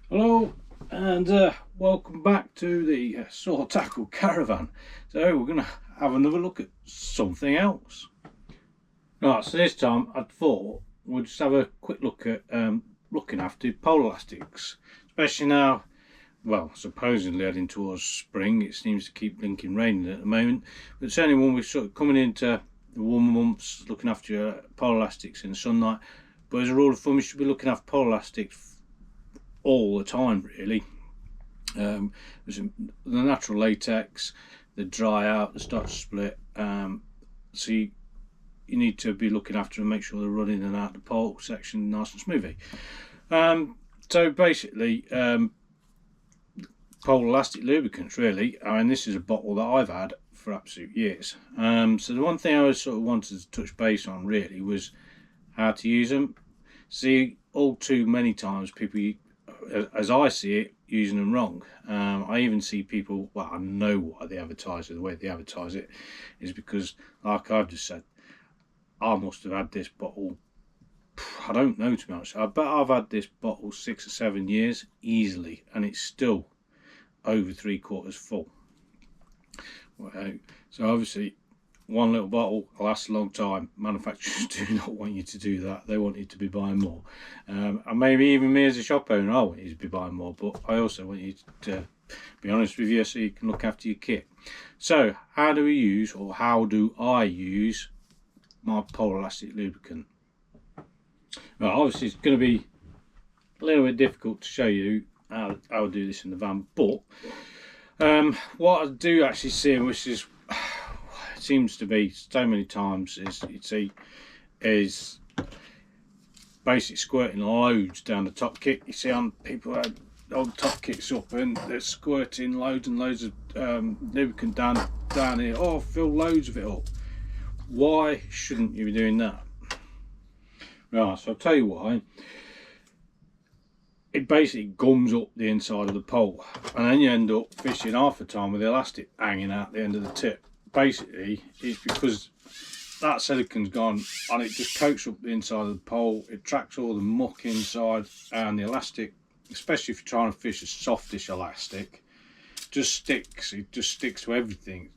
Hello and welcome back to the Saw Tackle Caravan. So we're going to have another look at something else. Right, so this time I thought we'll just have a quick look at looking after pole elastics, especially now, well, supposedly heading towards spring. It seems to keep blinking raining at the moment, but certainly when we're sort of coming into the warmer months, looking after your pole elastics in the sunlight. But as a rule of thumb, you should be looking after pole elastics all the time, really. The natural latex, they dry out, they start to split. So you need to be looking after them, make sure they're running in and out the pole section nice and smoothly. So basically, pole elastic lubricants, really. I mean, this is a bottle that I've had for absolute years. So the one thing I was sort of wanted to touch base on really was how to use them. See, all too many times people, as I see it, using them wrong. I even see people, well, I know why they advertise it, the way they advertise it is because, like I've just said, I must have had this bottle, I don't know, to be honest. I bet I've had this bottle 6 or 7 years easily, and it's still over 3/4 full. So obviously one little bottle lasts a long time. Manufacturers do not want you to do that. They want you to be buying more. And maybe even me as a shop owner, I want you to be buying more, but I also want you to be honest with you so you can look after your kit. So how do I use my pole elastic lubricant? Well, obviously it's going to be a little bit difficult to show you how I do this in the van, but what I do actually see, which is seems to be so many times, is basically squirting loads down the top kit. You see on people have old top kits up and they're squirting loads and loads of lubricant down here. Oh, fill loads of it up. Why shouldn't you be doing that? Right, so I'll tell you why. It basically gums up the inside of the pole, and then you end up fishing half the time with the elastic hanging out the end of the tip. Basically, it's because that silicone's gone and it just coats up the inside of the pole. It tracks all the muck inside, and the elastic, especially if you're trying to fish a softish elastic, just sticks. It just sticks to everything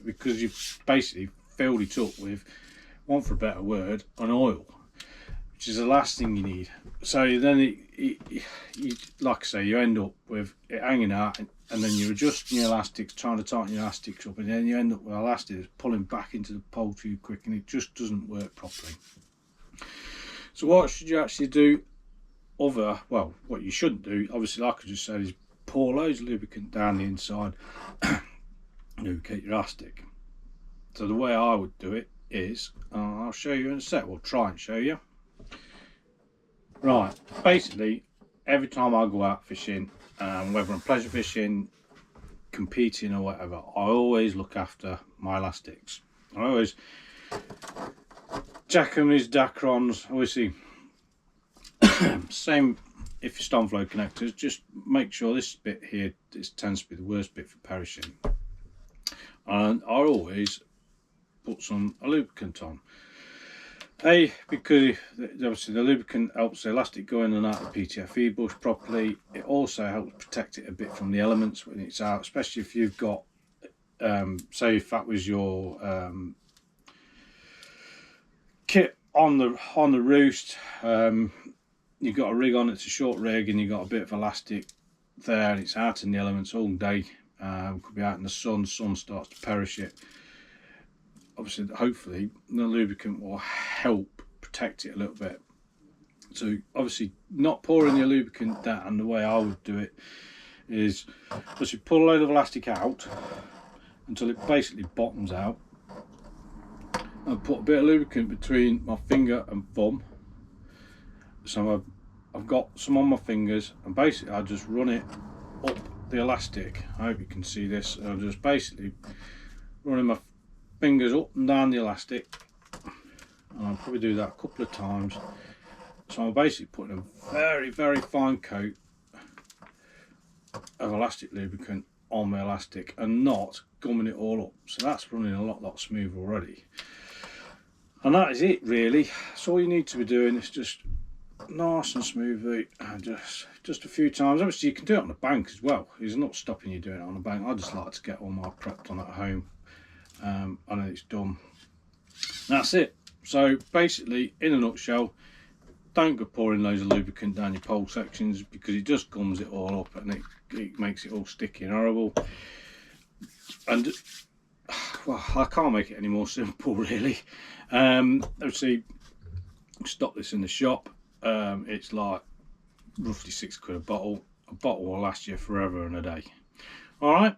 because you've basically filled it up with, want for a better word, an oil, which is the last thing you need. So then you, like I say, you end up with it hanging out, and then you're adjusting your elastics, trying to tighten your elastics up, and then you end up with elastic pulling back into the pole too quick, and it just doesn't work properly. So what should you actually do? What you shouldn't do, obviously, like I just said, is pour loads of lubricant down the inside, lubricate your elastic. So the way I would do it is, I'll show you in a sec. We'll try and show you. Right, basically, every time I go out fishing, whether I'm pleasure fishing, competing or whatever, I always look after my elastics. I always jack them as Dacrons, obviously. Same if you're Stoneflow connectors, just make sure this bit here, this tends to be the worst bit for perishing. And I always put some lubricant on. Because obviously the lubricant helps the elastic go in and out of the ptfe bush properly. It also helps protect it a bit from the elements when it's out, especially if you've got, say if that was your kit on the roost, you've got a rig on, it's a short rig, and you've got a bit of elastic there, and it's out in the elements all day. Could be out in the sun starts to perish it. Obviously, hopefully the lubricant will help protect it a little bit. So obviously not pouring your lubricant down, the way I would do it is just pull a load of elastic out until it basically bottoms out, and put a bit of lubricant between my finger and thumb. So I've got some on my fingers, and basically I just run it up the elastic. I hope you can see this. I'm just basically running my fingers up and down the elastic, and I'll probably do that a couple of times. So I'm basically putting a very, very fine coat of elastic lubricant on my elastic and not gumming it all up. So that's running a lot smoother already. And that is it really. So all you need to be doing is just nice and smoothly, and just a few times. Obviously you can do it on a bank as well. It's not stopping you doing it on a bank. I just like to get all my prep done at home, and then it's done. That's it. So basically, in a nutshell, don't go pouring loads of lubricant down your pole sections, because it just gums it all up and it makes it all sticky and horrible. And well, I can't make it any more simple really. Obviously, stock this in the shop. It's like roughly £6 a bottle. A bottle will last you forever and a day. Alright,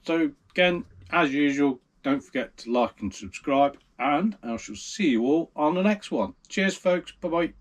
so again, as usual, don't forget to like and subscribe, and I shall see you all on the next one. Cheers folks, bye bye.